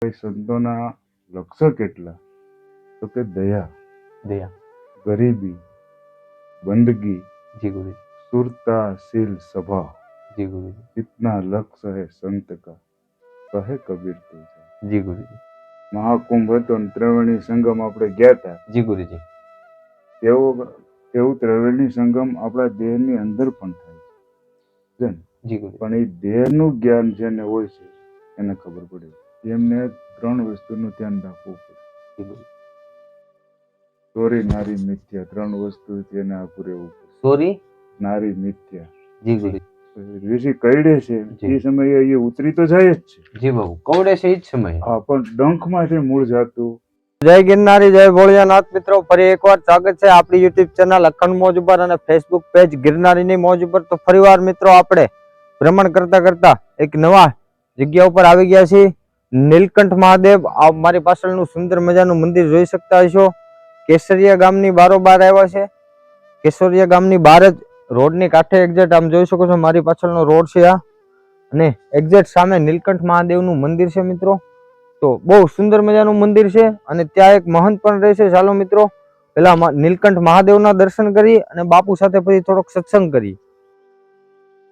સંતોના લક્ષણ કેટલા? તો કે દયા, ગરીબી, बंदगी, जी गुरु जी। सुरता, शील, सभा, जी गुरु जी। इतना लक्ष्य है संत का, कहे कबीर तुझे। जी गुरु जी। મહાકુંભ હતો ને ત્રિવેણી સંગમ આપણે ગયા હતા. जी गुरु जी। એવું ત્રિવેણી સંગમ આપણા દેહની અંદર પણ થાય છે. जी गुरु। પણ એ દેહનું જ્ઞાન જેને હોય છે એને ખબર પડે. એમને 3 વસ્તુનું ધ્યાન રાખવું પડે. સોરી નારી મિથ્યા, 3 વસ્તુથી એને આખું રહેવું પડે. સોરી નારી મિથ્યા. जी गुरु। ઋષિ કઈડે છે એ સમયે એ ઉતરી તો જાય જ છે. जी बाबू कवड़े से ही समय। હા, પણ ડંખમાંથી મૂળ જાતું. જય ગિરનારી, જય ભોળિયાનાથ મિત્રો, ફરી એકવાર સ્વાગત છે આપણી યુટ્યુબ ચેનલ અખંડ મોજ ઉપર અને ફેસબુક પેજ ગિરનારીની મોજ ઉપર. તો ફરીવાર મિત્રો આપણે ભ્રમણ કરતા કરતા એક નવા જગ્યા ઉપર આવી ગયા છીએ. નીલકંઠ મહાદેવ, આ મારી પાછળનું સુંદર મજાનું મંદિર જોઈ શકતા હશો. કેસરિયા ગામની બારોબાર આવ્યા છે. કેસરિયા ગામની બહાર જ રોડની કાંઠે એક્ઝેક્ટ આમ જોઈ શકો છો, મારી પાછળનો રોડ છે આ, અને એક્ઝેક્ટ સામે નીલકંઠ મહાદેવનું મંદિર છે મિત્રો. તો બહુ સુંદર મજાનું મંદિર છે અને ત્યાં એક મહંત પણ રહે છે. ચાલો મિત્રો પેલા નીલકંઠ મહાદેવના દર્શન કરી અને બાપુ સાથે પછી થોડોક સત્સંગ કરી.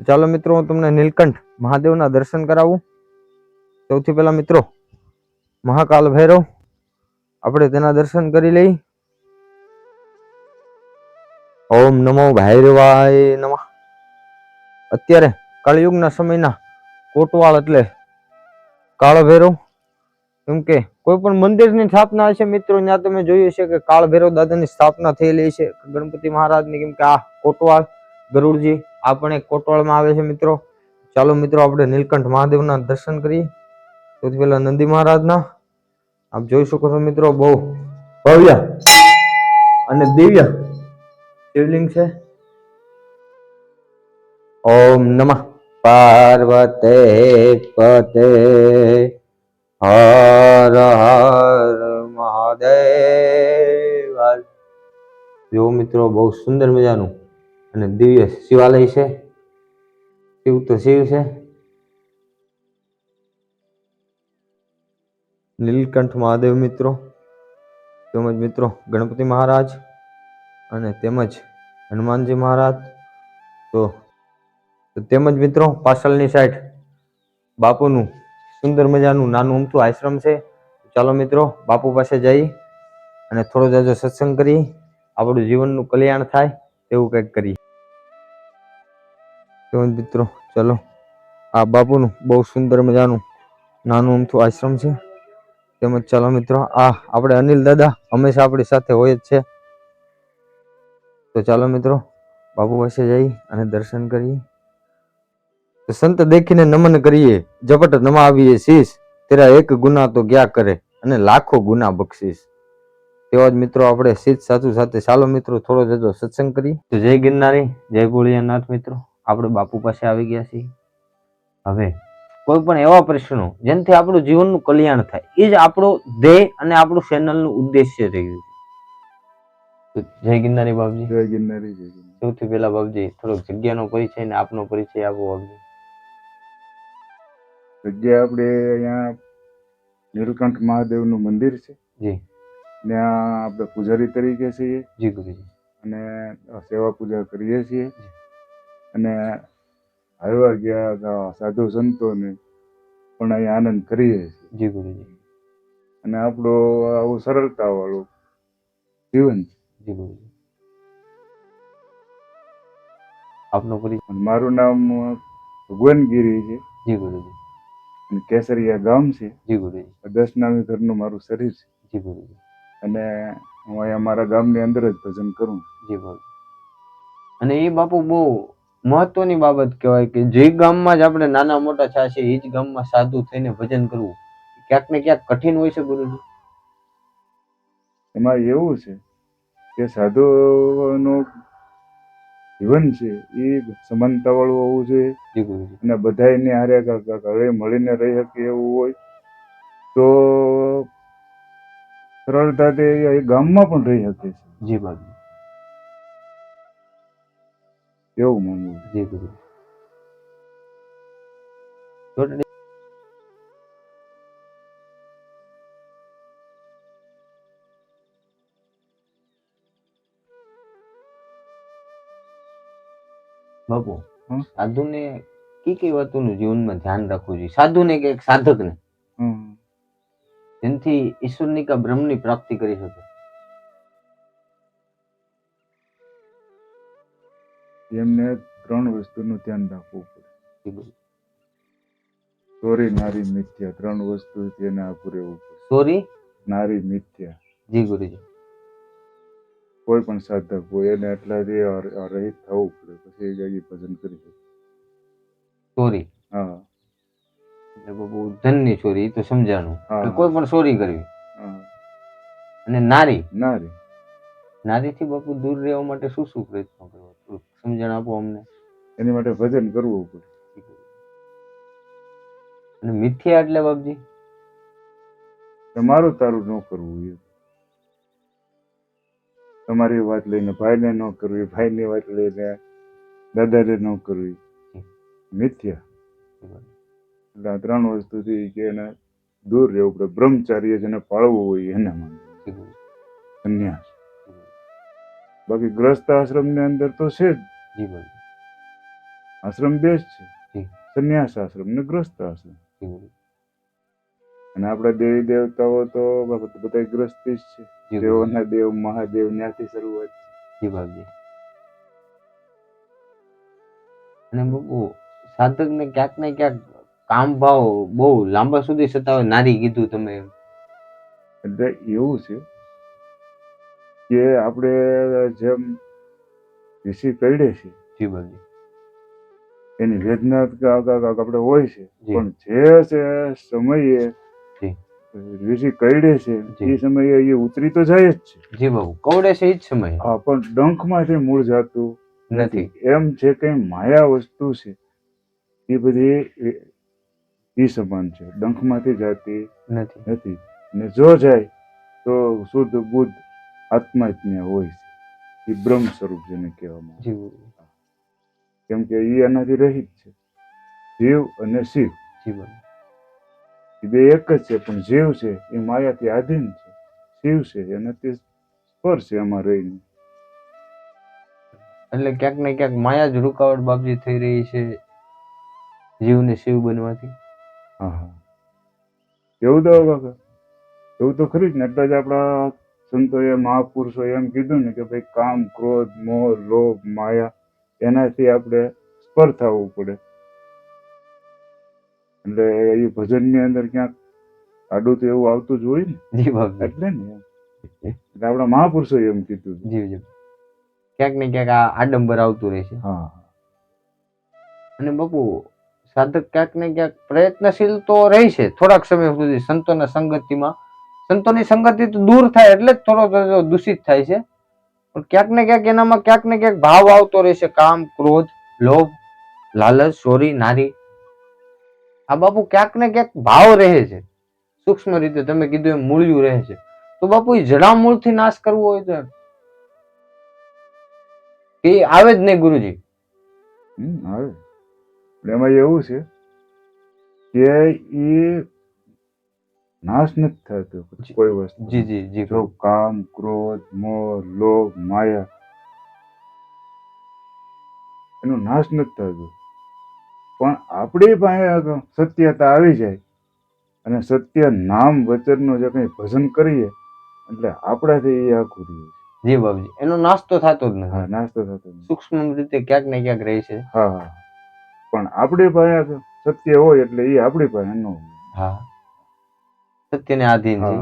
ચાલો મિત્રો હું તમને નીલકંઠ મહાદેવના દર્શન કરાવું. સૌથી પહેલા મિત્રો મહાકાલ ભૈરવ, આપણે તેના દર્શન કરી લઈ. ઓમ નમો ભૈરવાય નમઃ. અત્યારે કળયુગના સમયના કોટવાળ એટલે કાળ ભૈરવ, કેમ કે કોઈ પણ મંદિરની સ્થાપના હશે મિત્રો, ત્યાં તમે જોયું છે કે કાળ ભૈરવ દાદાની સ્થાપના થયેલી છે. ગણપતિ મહારાજની, કેમ કે આ કોટવાળ ગરુડજી આ પણ એક કોટવાળમાં આવે છે મિત્રો. ચાલો મિત્રો આપણે નીલકંઠ મહાદેવના દર્શન કરીએ. સૌથી પહેલા નંદી મહારાજના આપ જોઈ શકો છો મિત્રો, બહુ ભવ્ય અને દિવ્ય શિવલિંગ છે. ઓમ નમઃ પાર્વતે પતે હર હર મહાદેવ. જો મિત્રો બહુ સુંદર મજાનું અને દિવ્ય શિવાલય છે. શિવ તો શિવ છે. નીલકંઠ મહાદેવ મિત્રો, તેમજ મિત્રો ગણપતિ મહારાજ અને તેમજ હનુમાનજી મહારાજ. તો તેમજ મિત્રો પાછળની સાઈડ બાપુનું સુંદર મજાનું નાનું અમથું આશ્રમ છે. ચાલો મિત્રો બાપુ પાસે જઈ અને થોડો જાજો સત્સંગ કરી, આપણું જીવનનું કલ્યાણ થાય એવું કંઈક કરીએ. તેમજ મિત્રો ચલો, આ બાપુનું બહુ સુંદર મજાનું નાનું અમથું આશ્રમ છે. તેમજ ચાલો મિત્રો આ આપણે અનિલ દાદા હંમેશા આપણી સાથે હોય જ છે. તો ચાલો મિત્રો બાપુ પાસે જઈ અને દર્શન કરીએ. સંત દેખીને નમન કરીએ, ઝપટ નમાવીએ શીશ, તેરા એક ગુના તો ક્યાં કરે અને લાખો ગુના બક્ષીશ. તેવા જ મિત્રો આપણે શીશ સાચું સાથે ચાલો મિત્રો થોડો જજો સત્સંગ કરી. તો જય ગિરનારી, જય ભોળિયાનાથ મિત્રો, આપણે બાપુ પાસે આવી ગયા છીએ. હવે કોઈ પણ એવા પ્રશ્નો જેનાથી આપણું જીવનનું કલ્યાણ થાય, એ જ આપણો ધ્યેય અને આપણું ચેનલનું ઉદ્દેશ્ય રહ્યું છે. જય ગિરનારી બાપજી. જય ગિરનારી, જય ગિરનારી. સૌથી પહેલા બાપજી થોડોક જગ્યાનો પરિચય ને આપનો પરિચય આપો બાપજી. જગ્યા આપણે અહીંયા નીલકંઠ મહાદેવનું મંદિર છે. જી. ત્યાં આપણે પૂજારી તરીકે છીએ. જી ગુરુજી. અને સેવા પૂજા કરીએ છીએ. અને આવ્યા ગયા સાધુ સંતોને પણ અહીંયા આનંદ કરીએ છીએ. જી ગુરુજી. અને આપણું આવું સરળતા વાળું જીવન. જી ગુરુજી. આપનો પરિચય. મારું નામ ભગવાનગીરી છે. જી ગુરુજી. અને કેસરિયા ગામ છે. જી ગુરુજી. 10 નામી ઘરનું મારું શરીર છે. જી ગુરુજી. અને હું અહીંયા મારા ગામની અંદર જ ભજન કરું. જી બાપુ. અને એ બાપુ બહુ મહત્વની બાબત કહેવાય કે જે ગામમાં જ આપણે નાના મોટા થયા છે, એ જ ગામમાં સાધુ થઈને ભજન કરવું ક્યાંક ને ક્યાંક કઠિન હોય છે ગુરુજી. એમાં એવું છે કે સાધુનું જીવન છે એ સમાનતા વાળું હોવું જોઈએ. અને બધાને હારે હળે મળીને રહી શકે એવું હોય તો સરળતાથી એ ગામમાં પણ રહી શકે છે. જી બાબુ. એવું માનવું. જી ગુરુ. બાપુ હમ. સાધુને કઈ વાતોનું જીવનમાં ધ્યાન રાખવું જોઈએ? સાધુને કે એક સાધકને, હમ. જેનાથી ઈશ્વરની કે બ્રહ્મની પ્રાપ્તિ કરી શકે? એમને 3 વસ્તુનું ધ્યાન રાખવું પડે. સોરી, નારી, મિથ્યા, 3 વસ્તુ તેને આખું રહેવું પડે. સોરી, નારી, મિથ્યા. જી ગુરુજી. કોઈ પણ સાધક હોય એને એટલાથી રહિત થવું પડે, પછી એ જગ્યાએ ભજન કરી શકે. સોરી, હા એટલે બાપુ ધનની ચોરી, એ તો સમજાણું હા. કે કોઈ પણ ચોરી કરવી. હા. અને નારી, નારી, નારીથી બાપુ દૂર રહેવા માટે શું શું પ્રયત્નો કરવા? થોડુંક સમજણ આપો અમને. એની માટે ભજન કરવું પડે. અને મિથ્યા એટલે બાપજી? તમારું તારું ન કરવું, એ તમારી વાત લઈને ભાઈને ન કરવી, ભાઈની વાત લઈને દાદાને ન કરવી, મિથ્યા. એટલે આ 3 વસ્તુથી કે એને દૂર રહેવું પડે. બ્રહ્મચાર્ય જેને પાળવું હોય એના માટે સંન્યાસ. બાકી ગ્રસ્ત આશ્રમની અંદર તો છે જ, આશ્રમ 2 જ છે, સંન્યાસ આશ્રમ ને ગ્રસ્ત આશ્રમ. અને આપણા દેવી દેવતાઓ તો બધા ગ્રસ્તી જ છે. દેવોના દેવ મહાદેવ ત્યાંથી શરૂઆત છે. અને બાપુ સાધકને ક્યાંક ને ક્યાંક કામ ભાવ બહુ લાંબા સુધી સતાવે. નારી કીધું તમે, એટલે એવું છે કે આપણે જેમ ઋષિ કઈડે છે જી બાપજી, એની વેદના આપણે હોય છે, પણ જે સમયે ઋષિ કઈડે છે એ સમયે એ ઉતરી તો જાય જ છે. જી બાપુ, કવડે છે એ જ સમય. હા, પણ ડંખમાંથી મૂળ જાતું નથી. એમ જે કઈ માયા વસ્તુ છે એ બધી એ સમાન છે, ડંખમાંથી જાતી નથી. અને જો જાય તો શુદ્ધ બુદ્ધ આત્મા જ ત્યાં હોય છે. એ બ્રહ્મ સ્વરૂપ જેને કહેવામાં આવે. કેમ કે એ એનાથી રહિત છે. જીવ અને શિવ એ બે એક જ છે, પણ જીવ છે એ માયાથી આધીન છે, શિવ છે એનાથી સ્પર છે એમાં રહીને. એટલે ક્યાંક ને ક્યાંક માયા જ રૂકાવટ બાપજી થઈ રહી છે જીવને શિવ બનવાથી. હા હા, એવું તો ખરી જ ને. એટલે જ આપણા સંતોએ મહાપુરુષોએ એમ કીધું ને કે ભાઈ કામ, ક્રોધ, મોહ, લોભ, માયા એનાથી આપણે સ્પર થવું પડે. એટલે એ ભજનની અંદર ક્યાંક આડું તો એવું આવતું જ હોય ને. એટલે ને એટલે આપણા મહાપુરુષોએ એમ કીધું. ક્યાંક ને ક્યાંક આ આડંબર આવતું રહે છે. હા. અને બાપુ સાધક ક્યાંક ને ક્યાંક પ્રયત્નશીલ તો રહી છે થોડાક સમય સુધી સંતોના સંગતિમાં. સંતોની સંગતિ તો દૂર થાય એટલે જ થોડો દૂષિત થાય છે. પણ ક્યાંક ને ક્યાંક એનામાં ક્યાંક ને ક્યાંક ભાવ આવતો રહેશે. કામ, ક્રોધ, લોભ, લાલચ, ચોરી, નારી, આ બાપુ ક્યાંક ને ક્યાંક ભાવ રહે છે. સૂક્ષ્મ રીતે તમે કીધું એમ મૂળિયું રહે છે. તો બાપુ એ જડામૂળ થી નાશ કરવો હોય તો એ આવે જ નહીં ગુરુજી. આવે. એમાં એવું છે કે એ નાશ નથી થતો કોઈ વસ્તુ. જો કામ, ક્રોધ, મોહ, લોભ, માયા એનો નાશ નથી થતો. પણ આપણી પાસે સત્યતા આવી જાય અને સત્ય નામ વચનનું જે કઈ ભજન કરીએ એટલે આપણાથી એ આખું રહે છે. જી બાબજી, એનો નાશ તો થતો જ નથી. હા, નાશ તો થતો નથી. સૂક્ષ્મ રીતે ક્યાંક ને ક્યાંક રહે છે. હા હા, પણ આપણી પાસે સત્ય હોય એટલે એ આપણી પાસે ન હોય. હા, સત્યને આધીન છે.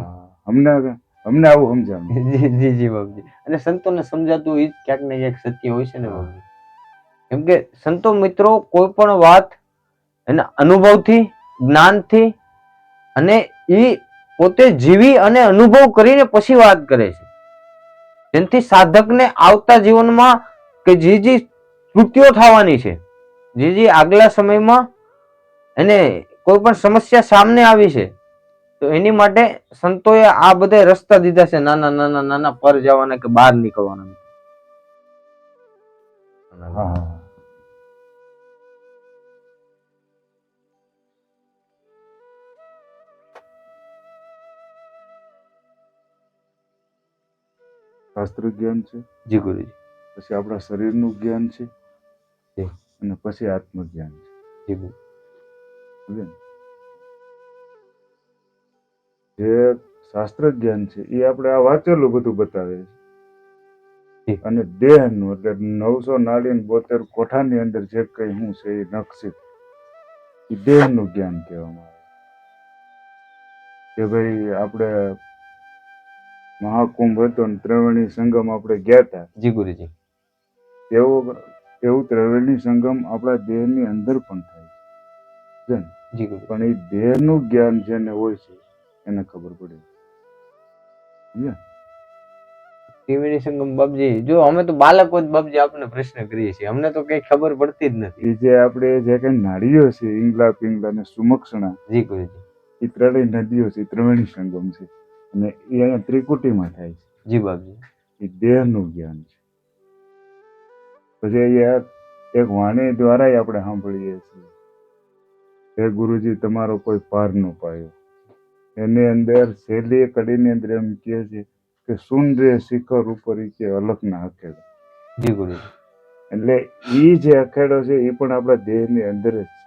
અમને આવું સમજાવું. જી જી બાબજી. અને સંતોને સમજાતું એ ક્યાંક ને ક્યાંક સત્ય હોય છે ને બાબજી. કેમ કે સંતો મિત્રો કોઈ પણ વાત એના અનુભવથી, જ્ઞાનથી અને એ પોતે જીવી અને અનુભવ કરીને પછી વાત કરે છે. જેનાથી સાધકને આવતા જીવનમાં કે જે કૃત્યો થવાની છે, જે આગલા સમયમાં એને કોઈ પણ સમસ્યા સામે આવી છે, તો એની માટે સંતોએ આ બધા રસ્તા દીધા છે. નાના નાના નાના પર જવાના કે બહાર નીકળવાના. હા, શાસ્ત્ર જ્ઞાન છે. જી ગુરુજી. પછી આપણા શરીરનું જ્ઞાન છે. જી. અને પછી આત્મજ્ઞાન છે. જી ગુરુજી. સમજ્યા ને? જે શાસ્ત્ર જ્ઞાન છે એ આપણે આ વાંચેલું બધું બતાવે છે. જી. અને દેહનું એટલે 972 કોઠાની અંદર જે કઈ હું છે એ નક્ષિત એ દેહનું જ્ઞાન કહેવામાં આવે કે ભાઈ આપણે મહાકુંભ હતો ને ત્રિવેણી સંગમ આપણે ગયા હતા. જી ગુરુજી. એવું ત્રિવેણી સંગમ આપણા દેહની અંદર પણ થાય છે ને? જી ગુરુજી. પણ એ દેહનું જ્ઞાન જેને હોય છે એને ખબર પડે. સમજ્યા? ત્રિવેણી સંગમ બાપજી, જો અમે તો બાળકો જ બાપજી આપને પ્રશ્ન કરીએ છીએ, અમને તો કઈ ખબર પડતી જ નથી. એ જે આપણે જે કઈ નાળીઓ છે ઈંગલા પિંગલા ને સુમક્ષણા, જી ગુરુજી. એ ત્રણેય નદીઓ છે, ત્રિવેણી સંગમ છે અને એ અહીંયા ત્રિકુટીમાં થાય છે. જી બાપજી. એ દેહનું જ્ઞાન છે. પછી અહીંયા એક વાણી દ્વારા આપણે સાંભળીએ છીએ, હે ગુરુજી તમારો કોઈ પાર ન પાયો. એની અંદર છેલ્લી કડીની અંદર એમ કહે છે કે શૂન્ય શિખર ઉપર કે અલખના અખેડો. જી ગુરુજી. એટલે એ જે અખેડો છે એ પણ આપણા દેહની અંદર જ છે,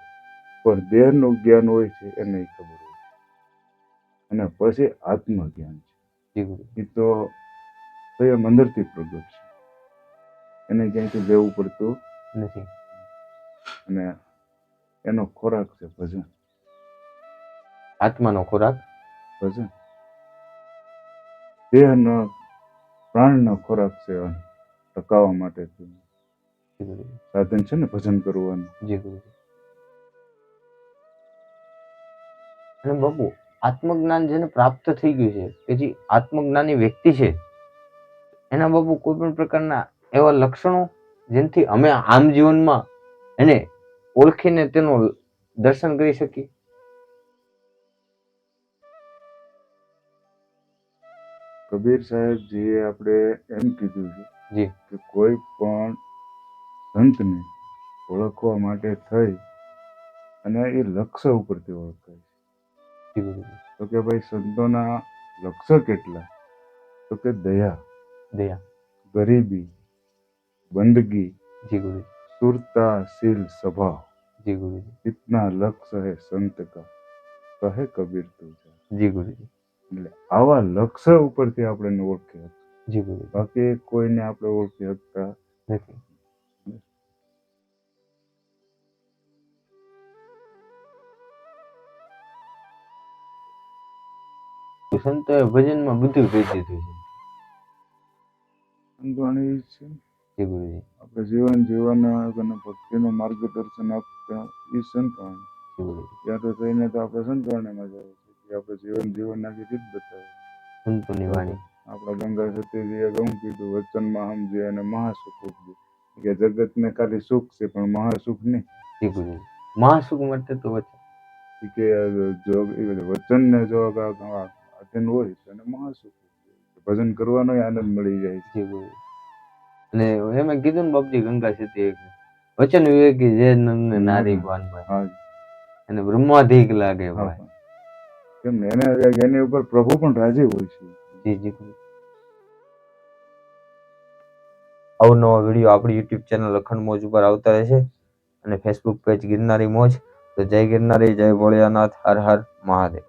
પણ દેહનું જ્ઞાન હોય છે એ નહીં ખબર હોય. અને પછી આત્મજ્ઞાન છે. એ તો સ્વયં અંદરથી પ્રગટ છે, એને ક્યાંયથી લેવું પડતું નથી. અને એનો ખોરાક છે ભજન. આત્માનો ખોરાક ભજન. દેહનો પ્રાણનો ખોરાક છે ટકાવવા માટે સાધન છે ને ભજન કરવાનું. જી ગુરુજી. અને બાપુ આત્મજ્ઞાન જેને પ્રાપ્ત થઈ ગયું છે, કે જે આત્મજ્ઞાની વ્યક્તિ છે, એના બાપુ કોઈ પણ પ્રકારના એવા લક્ષણો જેનાથી અમે આમ જીવનમાં એને ઓળખીને તેનું દર્શન કરી શકીએ. કબીર સાહેબજીએ આપણે એમ કીધું છે જી કે કોઈ પણ સંતને ઓળખવા માટે થઈ અને એ લક્ષ્ય ઉપરથી ઓળખાય છે. તો કે ભાઈ સંતોના લક્ષ્ય કેટલા? તો કે દયા, દયા, ગરીબી, બંદગી, જી ગુરુજી, સુरता शील स्वभाव, જી ગુરુજી, इतना लक्ष्य है संत का કહે કબીર તુજા. જી ગુરુજી. એટલે આવા લક્ષ્ય ઉપરથી આપણે ઓળખી શકીએ. જી ગુરુજી. બાકી કોઈને આપણે ઓળખી શકતા નથી. સંતોએ ભજનમાં બધું કહી દીધું છે. સંતવાણી છે જી ગુરુજી. આપણે જીવન જીવવાના અને ભક્તિનું માર્ગદર્શન આપતા એ સંતવાણી. જી ગુરુજી. ત્યાં તો થઈને તો આપણે સંતવાણીમાં જવું છે, આપણે જીવન જીવન આખી રીત બતાવે. સંતોની વાણી આપણા ગંગા સતીજીએ ઘણું કીધું, વચનમાં સમજે અને મહાસુખ ઉપજે. કે જગતને ખાલી સુખ છે પણ મહાસુખ નહીં. જી ગુરુજી. મહાસુખ માટે તો વચન કે જો વચનને જો આધીન હોય તો એને મહાસુખ ભજન કરવાનો આનંદ મળી જાય છે. જી ગુરુજી. અને એમાં કીધું ને બાપજી ગંગા સતી વચન વિવેકી જે નંદ નારી ભાન અને બ્રહ્માધિક લાગે ભાઈ. કેમ એને એની ઉપર પ્રભુ પણ રાજી હોય છે. જી જી. અવનવો વિડીયો આપણી યુટ્યુબ ચેનલ અખંડ મોજ ઉપર આવતા રહેશે અને ફેસબુક પેજ ગિરનારી મોજ. તો જય ગિરનારી, જય ભોળિયાનાથ, હર હર મહાદેવ.